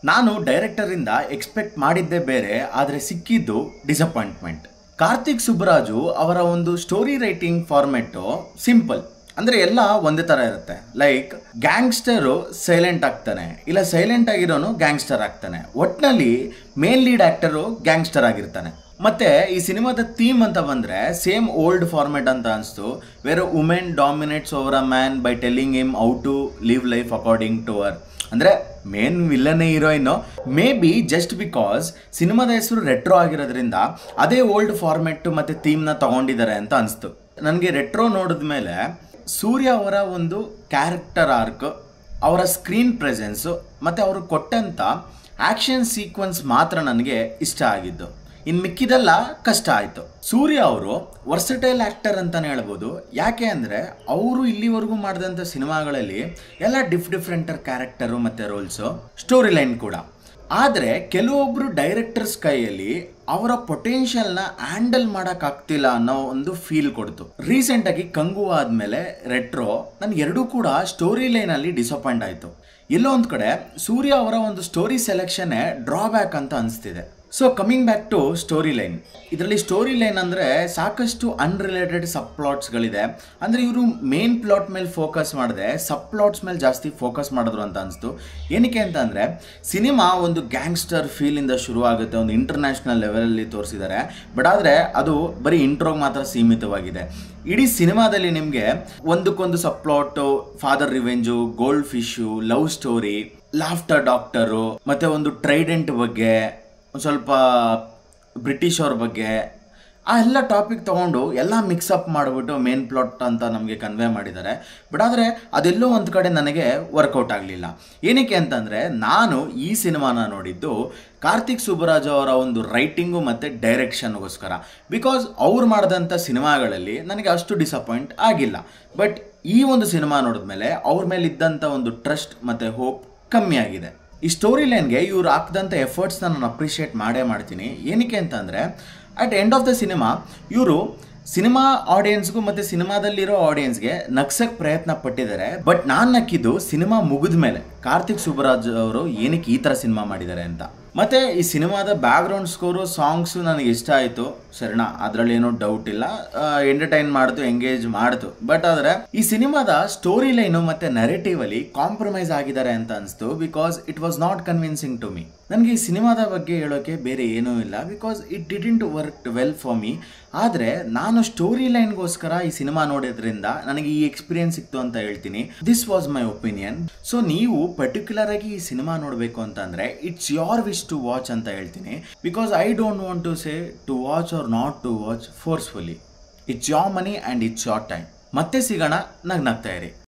ನಾನು ಡೈರೆಕ್ಟರ್ ಇಂದ ಎಕ್ಸ್ಪೆಕ್ಟ್ ಮಾಡಿದ್ದೇ ಬೇರೆ, ಆದರೆ ಸಿಕ್ಕಿದ್ದು ಡಿಸಪಾಯಿಂಟ್ಮೆಂಟ್. ಕಾರ್ತಿಕ್ ಸುಬ್ಬರಾಜು ಅವರ ಒಂದು ಸ್ಟೋರಿ ರೈಟಿಂಗ್ ಫಾರ್ಮೆಟ್ ಸಿಂಪಲ್, ಅಂದ್ರೆ ಎಲ್ಲ ಒಂದೇ ತರ ಇರುತ್ತೆ. ಲೈಕ್ ಗ್ಯಾಂಗ್ಸ್ಟರು ಸೈಲೆಂಟ್ ಆಗ್ತಾನೆ, ಇಲ್ಲ ಸೈಲೆಂಟ್ ಆಗಿರೋನು ಗ್ಯಾಂಗ್ಸ್ಟರ್ ಆಗ್ತಾನೆ. ಒಟ್ನಲ್ಲಿ ಮೇನ್ ಲೀಡ್ ಆಕ್ಟರು ಗ್ಯಾಂಗ್ಸ್ಟರ್ ಆಗಿರ್ತಾನೆ. ಮತ್ತೆ ಈ ಸಿನಿಮಾದ ಥೀಮ್ ಅಂತ ಬಂದ್ರೆ ಸೇಮ್ ಓಲ್ಡ್ ಫಾರ್ಮೆಟ್ ಅಂತ ಅನಿಸ್ತು. Where women dominates over a man by telling him how to live life according to ಅವರ್. ಅಂದ್ರೆ ಮೇನ್ ವಿಲ್ಲನೇ heroine. Maybe just because ಸಿನಿಮಾದ ಹೆಸರು ರೆಟ್ರೋ ಆಗಿರೋದ್ರಿಂದ ಅದೇ ಓಲ್ಡ್ ಫಾರ್ಮೆಟ್ ಮತ್ತೆ ಥೀಮ್ನ ತಗೊಂಡಿದ್ದಾರೆ ಅಂತ ಅನಿಸ್ತು ನನಗೆ. ರೆಟ್ರೋ ನೋಡಿದ್ಮೇಲೆ ಸೂರ್ಯ ಅವರ ಒಂದು ಕ್ಯಾರೆಕ್ಟರ್ ಆರ್ಕ್, ಅವರ ಸ್ಕ್ರೀನ್ ಪ್ರೆಸೆನ್ಸು ಮತ್ತು ಅವರು ಕೊಟ್ಟಂಥ ಆ್ಯಕ್ಷನ್ ಸೀಕ್ವೆನ್ಸ್ ಮಾತ್ರ ನನಗೆ ಇಷ್ಟ ಆಗಿದ್ದು. ಇನ್ನು ಮಿಕ್ಕಿದೆಲ್ಲ ಕಷ್ಟ ಆಯಿತು. ಸೂರ್ಯ ಅವರು ವರ್ಸಟೈಲ್ ಆ್ಯಕ್ಟರ್ ಅಂತಲೇ ಹೇಳ್ಬೋದು. ಯಾಕೆ ಅಂದರೆ ಅವರು ಇಲ್ಲಿವರೆಗೂ ಮಾಡಿದಂಥ ಸಿನಿಮಾಗಳಲ್ಲಿ ಎಲ್ಲ ಡಿಫ್ರೆಂಟರ್ ಕ್ಯಾರೆಕ್ಟರು ಮತ್ತು ರೋಲ್ಸು, ಸ್ಟೋರಿ ಲೈನ್ ಕೂಡ. ಆದರೆ ಕೆಲವೊಬ್ಬರು ಡೈರೆಕ್ಟರ್ಸ್ ಕೈಯಲ್ಲಿ ಅವರ ಪೊಟೆನ್ಷಿಯಲ್ನ ಹ್ಯಾಂಡಲ್ ಮಾಡೋಕ್ಕಾಗ್ತಿಲ್ಲ ಅನ್ನೋ ಒಂದು ಫೀಲ್ ಕೊಡ್ತು. ರೀಸೆಂಟಾಗಿ ಕಂಗು ಆದಮೇಲೆ ರೆಟ್ರೋ, ನನಗೆ ಎರಡೂ ಕೂಡ ಸ್ಟೋರಿ ಲೈನಲ್ಲಿ ಡಿಸಪಾಯಿಂಟ್ ಆಯಿತು. ಎಲ್ಲೋ ಒಂದು ಕಡೆ ಸೂರ್ಯ ಅವರ ಒಂದು ಸ್ಟೋರಿ ಸೆಲೆಕ್ಷನ್ನೇ ಡ್ರಾಬ್ಯಾಕ್ ಅಂತ ಅನಿಸ್ತಿದೆ. So coming back to story line. ಇದರಲ್ಲಿ ಸ್ಟೋರಿ ಲೈನ್ ಅಂದರೆ ಸಾಕಷ್ಟು ಅನ್ರಿಲೇಟೆಡ್ ಸಬ್ ಪ್ಲಾಟ್ಸ್ಗಳಿದೆ. ಅಂದರೆ ಇವರು ಮೇನ್ ಪ್ಲಾಟ್ ಮೇಲೆ ಫೋಕಸ್ ಮಾಡಿದೆ, ಸಬ್ ಪ್ಲಾಟ್ಸ್ ಮೇಲೆ ಜಾಸ್ತಿ ಫೋಕಸ್ ಮಾಡಿದ್ರು ಅಂತ ಅನಿಸ್ತು. ಏನಕ್ಕೆ ಅಂತ ಅಂದರೆ ಸಿನಿಮಾ ಒಂದು ಗ್ಯಾಂಗ್ಸ್ಟರ್ ಫೀಲಿಂದ ಶುರು ಆಗುತ್ತೆ, ಒಂದು ಇಂಟರ್ನ್ಯಾಷನಲ್ ಲೆವೆಲಲ್ಲಿ ತೋರಿಸಿದ್ದಾರೆ. ಬಟ್ ಆದರೆ ಅದು ಬರೀ ಇಂಟ್ರೋಗೆ ಮಾತ್ರ ಸೀಮಿತವಾಗಿದೆ. ಇಡೀ ಸಿನಿಮಾದಲ್ಲಿ ನಿಮಗೆ ಒಂದಕ್ಕೊಂದು sub plot, father revenge, gold fish, love story, laughter doctor, ಮತ್ತು ಒಂದು ಟ್ರೈಡೆಂಟ್ ಬಗ್ಗೆ, ಒಂದು ಸ್ವಲ್ಪ ಬ್ರಿಟಿಷ್ ಅವ್ರ ಬಗ್ಗೆ, ಆ ಎಲ್ಲ ಟಾಪಿಕ್ ತೊಗೊಂಡು ಎಲ್ಲ ಮಿಕ್ಸಪ್ ಮಾಡಿಬಿಟ್ಟು ಮೇನ್ ಪ್ಲಾಟ್ ಅಂತ ನಮಗೆ ಕನ್ವೆ ಮಾಡಿದ್ದಾರೆ. ಬಟ್ ಆದರೆ ಅದೆಲ್ಲೋ ಒಂದು ಕಡೆ ನನಗೆ ವರ್ಕೌಟ್ ಆಗಲಿಲ್ಲ. ಏನಕ್ಕೆ ಅಂತಂದರೆ ನಾನು ಈ ಸಿನಿಮಾನ ನೋಡಿದ್ದು ಕಾರ್ತಿಕ್ ಸುಬ್ಬರಾಜು ಅವರ ಒಂದು ರೈಟಿಂಗು ಮತ್ತು ಡೈರೆಕ್ಷನ್ಗೋಸ್ಕರ. ಬಿಕಾಸ್ ಅವ್ರು ಮಾಡಿದಂಥ ಸಿನಿಮಾಗಳಲ್ಲಿ ನನಗೆ ಅಷ್ಟು ಡಿಸಪಾಯಿಂಟ್ ಆಗಿಲ್ಲ. ಬಟ್ ಈ ಒಂದು ಸಿನಿಮಾ ನೋಡಿದ್ಮೇಲೆ ಅವ್ರ ಮೇಲೆ ಇದ್ದಂಥ ಒಂದು ಟ್ರಸ್ಟ್ ಮತ್ತು ಹೋಪ್ ಕಮ್ಮಿ ಆಗಿದೆ. ಈ ಸ್ಟೋರಿ ಲೈನ್ಗೆ ಇವ್ರು ಹಾಕಿದಂಥ ಎಫರ್ಟ್ಸ್ನ ನಾನು ಅಪ್ರಿಷಿಯೇಟ್ ಮಾಡೇ ಮಾಡ್ತೀನಿ. ಏನಕ್ಕೆ ಅಂತಂದರೆ at end of the cinema ಇವರು ಸಿನಿಮಾ ಆಡಿಯನ್ಸ್ಗೂ ಮತ್ತು ಸಿನಿಮಾದಲ್ಲಿರೋ ಆಡಿಯನ್ಸ್ಗೆ ನಗ್ಸಕ್ಕೆ ಪ್ರಯತ್ನ ಪಟ್ಟಿದ್ದಾರೆ. ಬಟ್ ನಾನು ನಕ್ಕಿದ್ದು ಸಿನಿಮಾ ಮುಗಿದ ಮೇಲೆ ಕಾರ್ತಿಕ್ ಸುಬ್ಬರಾಜ್ ಅವರು ಏನಕ್ಕೆ ಈ ಥರ ಸಿನಿಮಾ ಮಾಡಿದ್ದಾರೆ ಅಂತ. ಮತ್ತು ಈ ಸಿನಿಮಾದ ಬ್ಯಾಕ್ಗ್ರೌಂಡ್ ಸ್ಕೋರು, ಸಾಂಗ್ಸು ನನಗೆ ಇಷ್ಟ ಆಯಿತು. ಸರಿನಾ, ಅದರಲ್ಲಿ ಏನೋ ಡೌಟ್ ಇಲ್ಲ, ಎಂಟರ್ಟೈನ್ ಮಾಡ್ತು, ಎಂಗೇಜ್ ಮಾಡ್ತು. ಬಟ್ ಆದರೆ ಈ ಸಿನಿಮಾದ ಸ್ಟೋರಿ ಲೈನು ಮತ್ತು ನರೇಟಿವಲ್ಲಿ ಕಾಂಪ್ರಮೈಸ್ ಆಗಿದ್ದಾರೆ ಅಂತ ಅನಿಸ್ತು. Because it was not convincing to me. ನನಗೆ ಈ ಸಿನಿಮಾದ ಬಗ್ಗೆ ಹೇಳೋಕ್ಕೆ ಬೇರೆ ಏನೂ ಇಲ್ಲ, because it didn't work well for me. ಆದರೆ ನಾನು ಸ್ಟೋರಿ ಲೈನ್ಗೋಸ್ಕರ ಈ ಸಿನಿಮಾ ನೋಡೋದ್ರಿಂದ ನನಗೆ ಈ ಎಕ್ಸ್ಪೀರಿಯನ್ಸ್ ಸಿಕ್ತು ಅಂತ ಹೇಳ್ತೀನಿ. This was my opinion. So ನೀವು ಪರ್ಟಿಕ್ಯುಲರ್ ಆಗಿ ಈ ಸಿನಿಮಾ ನೋಡಬೇಕು ಅಂತಂದರೆ it's your wish to watch ಅಂತ ಹೇಳ್ತೀನಿ. Because I don't want to say to watch or not to watch forcefully. It's your money and it's your time. ಮತ್ತೆ ಸಿಗೋಣ, ನಗ್ನಗ್ತಾ ಇರಿ.